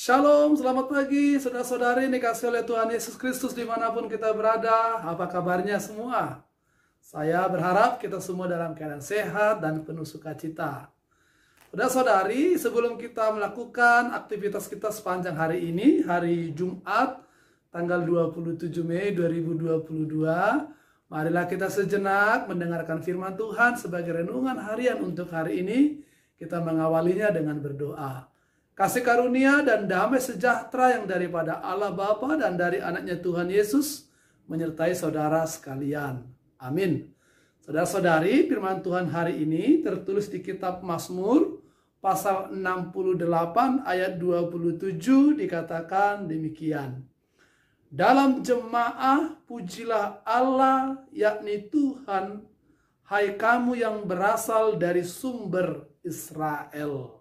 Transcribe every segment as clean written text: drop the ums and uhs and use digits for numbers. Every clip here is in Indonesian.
Shalom, selamat pagi saudara-saudari dikasih oleh Tuhan Yesus Kristus dimanapun kita berada. Apa kabarnya semua? Saya berharap kita semua dalam keadaan sehat dan penuh sukacita. Saudara-saudari, sebelum kita melakukan aktivitas kita sepanjang hari ini, hari Jumat, tanggal 27 Mei 2022, marilah kita sejenak mendengarkan firman Tuhan sebagai renungan harian untuk hari ini. Kita mengawalinya dengan berdoa. Kasih karunia dan damai sejahtera yang daripada Allah Bapa dan dari anaknya Tuhan Yesus menyertai saudara sekalian. Amin. Saudara-saudari, firman Tuhan hari ini tertulis di kitab Mazmur pasal 68 ayat 27 dikatakan demikian. Dalam jemaah pujilah Allah, yakni Tuhan, hai kamu yang berasal dari sumber Israel.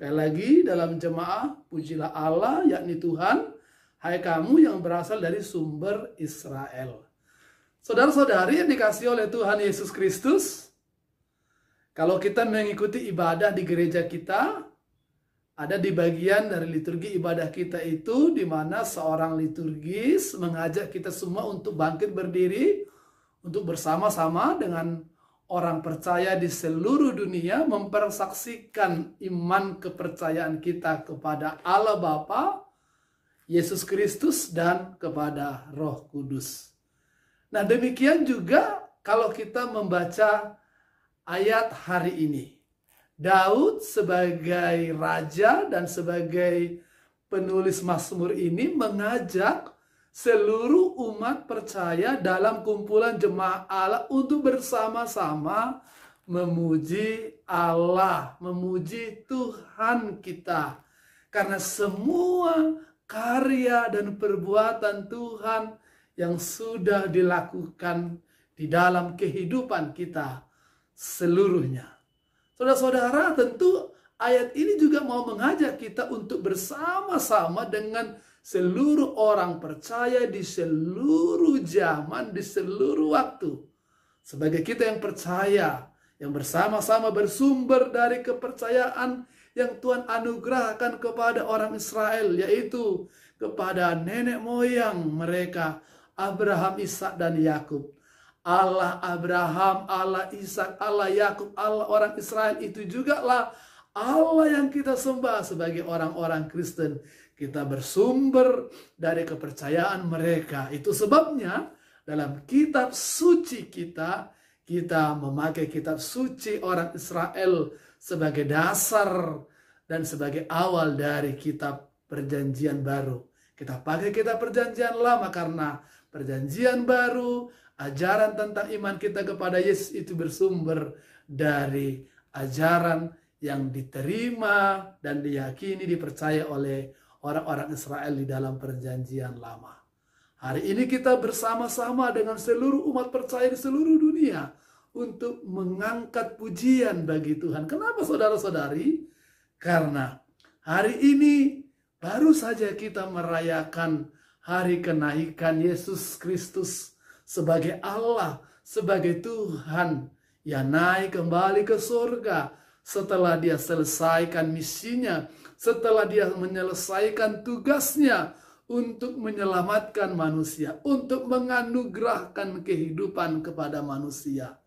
Sekali lagi, dalam jemaah pujilah Allah, yakni Tuhan, hai kamu yang berasal dari sumber Israel. Saudara-saudari yang dikasihi oleh Tuhan Yesus Kristus, kalau kita mengikuti ibadah di gereja kita, ada di bagian dari liturgi ibadah kita itu, di mana seorang liturgis mengajak kita semua untuk bangkit berdiri, untuk bersama-sama dengan orang percaya di seluruh dunia mempersaksikan iman kepercayaan kita kepada Allah Bapa, Yesus Kristus, dan kepada Roh Kudus. Nah, demikian juga kalau kita membaca ayat hari ini. Daud sebagai raja dan sebagai penulis Mazmur ini mengajak seluruh umat percaya dalam kumpulan jemaah Allah untuk bersama-sama memuji Allah, memuji Tuhan kita. Karena semua karya dan perbuatan Tuhan yang sudah dilakukan di dalam kehidupan kita seluruhnya. Saudara-saudara, tentu ayat ini juga mau mengajak kita untuk bersama-sama dengan seluruh orang percaya di seluruh zaman, di seluruh waktu. Sebagai kita yang percaya, yang bersama-sama bersumber dari kepercayaan yang Tuhan anugerahkan kepada orang Israel, yaitu kepada nenek moyang mereka, Abraham, Ishak, dan Yakub. Allah Abraham, Allah Ishak, Allah Yakub, Allah orang Israel itu juga lah Allah yang kita sembah sebagai orang-orang Kristen. Kita bersumber dari kepercayaan mereka. Itu sebabnya dalam kitab suci kita memakai kitab suci orang Israel sebagai dasar dan sebagai awal dari kitab perjanjian baru. Kita pakai kitab perjanjian lama karena perjanjian baru, ajaran tentang iman kita kepada Yesus itu bersumber dari ajaran yang diterima dan diyakini, dipercaya oleh orang-orang Israel di dalam perjanjian lama. Hari ini kita bersama-sama dengan seluruh umat percaya di seluruh dunia untuk mengangkat pujian bagi Tuhan. Kenapa saudara-saudari? Karena hari ini baru saja kita merayakan hari kenaikan Yesus Kristus sebagai Allah, sebagai Tuhan yang naik kembali ke surga setelah dia selesaikan misinya, setelah dia menyelesaikan tugasnya untuk menyelamatkan manusia, untuk menganugerahkan kehidupan kepada manusia.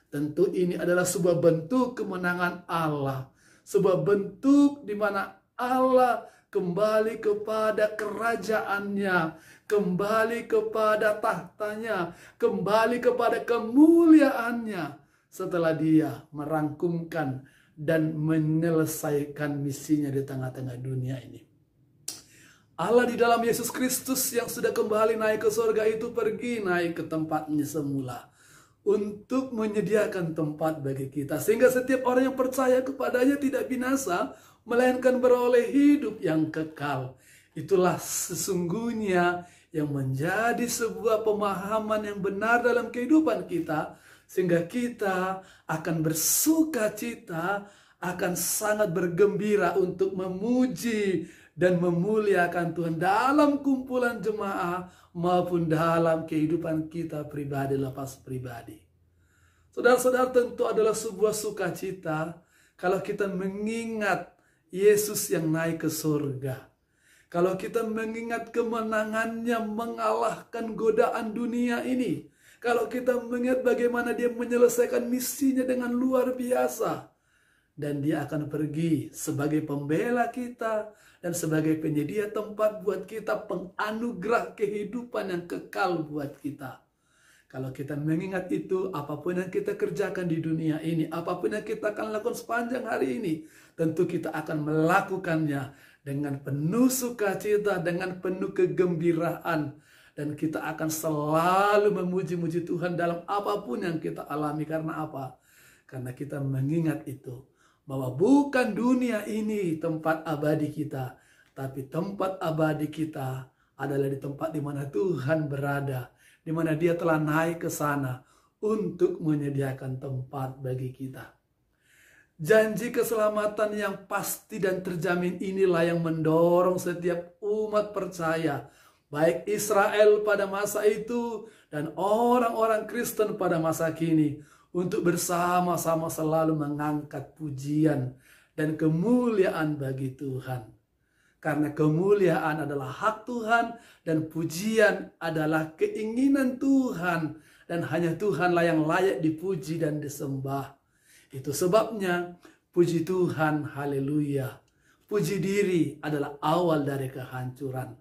Tentu ini adalah sebuah bentuk kemenangan Allah, sebuah bentuk di mana Allah kembali kepada kerajaannya, kembali kepada tahtanya, kembali kepada kemuliaannya setelah dia merangkumkan dan menyelesaikan misinya di tengah-tengah dunia ini. Allah di dalam Yesus Kristus yang sudah kembali naik ke surga itu pergi naik ke tempatnya semula untuk menyediakan tempat bagi kita. Sehingga setiap orang yang percaya kepadanya tidak binasa, melainkan beroleh hidup yang kekal. Itulah sesungguhnya yang menjadi sebuah pemahaman yang benar dalam kehidupan kita, sehingga kita akan bersuka cita, akan sangat bergembira untuk memuji dan memuliakan Tuhan dalam kumpulan jemaah maupun dalam kehidupan kita pribadi lepas pribadi. Saudara-saudara, tentu adalah sebuah sukacita kalau kita mengingat Yesus yang naik ke surga. kalau kita mengingat kemenangannya mengalahkan godaan dunia ini, kalau kita mengingat bagaimana dia menyelesaikan misinya dengan luar biasa, dan dia akan pergi sebagai pembela kita dan sebagai penyedia tempat buat kita, penganugerah kehidupan yang kekal buat kita. Kalau kita mengingat itu, apapun yang kita kerjakan di dunia ini, apapun yang kita akan lakukan sepanjang hari ini, tentu kita akan melakukannya dengan penuh sukacita, dengan penuh kegembiraan. Dan kita akan selalu memuji-muji Tuhan dalam apapun yang kita alami. Karena apa? Karena kita mengingat itu, bahwa bukan dunia ini tempat abadi kita, tapi tempat abadi kita adalah di tempat di mana Tuhan berada, di mana Dia telah naik ke sana untuk menyediakan tempat bagi kita. Janji keselamatan yang pasti dan terjamin inilah yang mendorong setiap umat percaya, baik Israel pada masa itu dan orang-orang Kristen pada masa kini, untuk bersama-sama selalu mengangkat pujian dan kemuliaan bagi Tuhan. Karena kemuliaan adalah hak Tuhan dan pujian adalah keinginan Tuhan. Dan hanya Tuhanlah yang layak dipuji dan disembah. Itu sebabnya puji Tuhan, haleluya. Puji diri adalah awal dari kehancuran.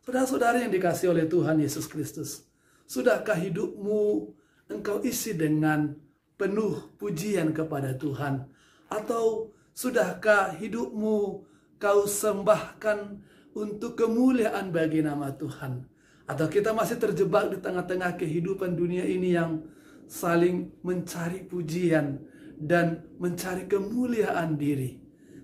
Saudara-saudara yang dikasihi oleh Tuhan Yesus Kristus, sudahkah hidupmu engkau isi dengan penuh pujian kepada Tuhan? Atau sudahkah hidupmu kau sembahkan untuk kemuliaan bagi nama Tuhan? Atau kita masih terjebak di tengah-tengah kehidupan dunia ini yang saling mencari pujian dan mencari kemuliaan diri?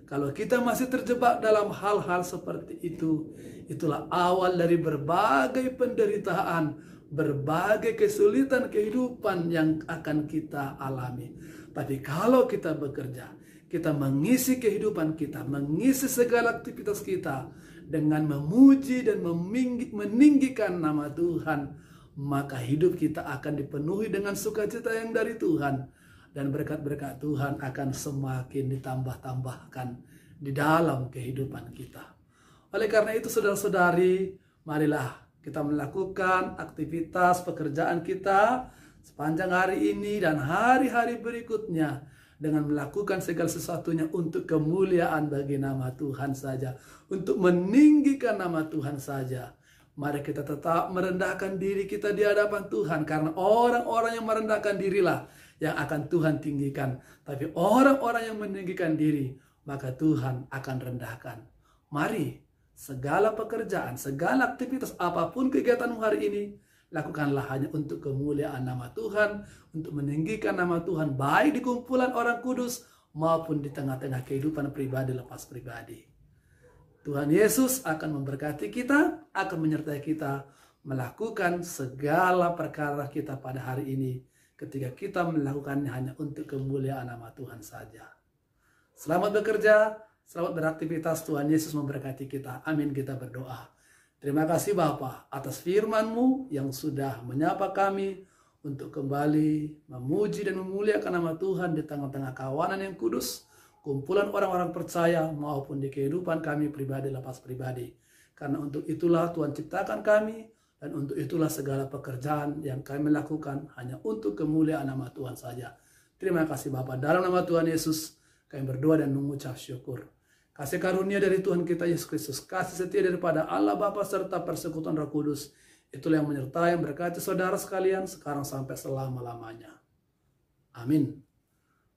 Kalau kita masih terjebak dalam hal-hal seperti itu, itulah awal dari berbagai penderitaan, berbagai kesulitan kehidupan yang akan kita alami. Tapi kalau kita bekerja, kita mengisi kehidupan kita, mengisi segala aktivitas kita dengan memuji dan meninggikan nama Tuhan, maka hidup kita akan dipenuhi dengan sukacita yang dari Tuhan. Dan berkat-berkat Tuhan akan semakin ditambah-tambahkan di dalam kehidupan kita. Oleh karena itu saudara-saudari, marilah kita melakukan aktivitas pekerjaan kita sepanjang hari ini dan hari-hari berikutnya dengan melakukan segala sesuatunya untuk kemuliaan bagi nama Tuhan saja, untuk meninggikan nama Tuhan saja. Mari kita tetap merendahkan diri kita di hadapan Tuhan, karena orang-orang yang merendahkan dirilah yang akan Tuhan tinggikan. Tapi orang-orang yang meninggikan diri, maka Tuhan akan rendahkan. Mari segala pekerjaan, segala aktivitas, apapun kegiatanmu hari ini, lakukanlah hanya untuk kemuliaan nama Tuhan, untuk meninggikan nama Tuhan, baik di kumpulan orang kudus maupun di tengah-tengah kehidupan pribadi lepas pribadi. Tuhan Yesus akan memberkati kita, akan menyertai kita melakukan segala perkara kita pada hari ini, ketika kita melakukannya hanya untuk kemuliaan nama Tuhan saja. Selamat bekerja, selamat beraktivitas. Tuhan Yesus memberkati kita. Amin, kita berdoa. Terima kasih Bapa atas firman-Mu yang sudah menyapa kami untuk kembali memuji dan memuliakan nama Tuhan di tengah-tengah kawanan yang kudus, kumpulan orang-orang percaya maupun di kehidupan kami pribadi lepas pribadi. Karena untuk itulah Tuhan ciptakan kami, dan untuk itulah segala pekerjaan yang kami lakukan hanya untuk kemuliaan nama Tuhan saja. Terima kasih Bapa. Dalam nama Tuhan Yesus kami berdoa dan mengucap syukur. Kasih karunia dari Tuhan kita Yesus Kristus, kasih setia daripada Allah Bapa serta persekutuan Roh Kudus, itulah yang menyertai berkati saudara sekalian sekarang sampai selama-lamanya. Amin.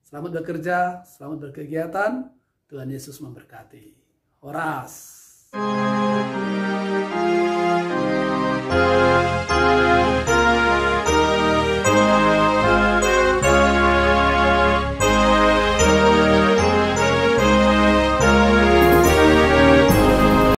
Selamat bekerja, selamat berkegiatan. Tuhan Yesus memberkati. Horas.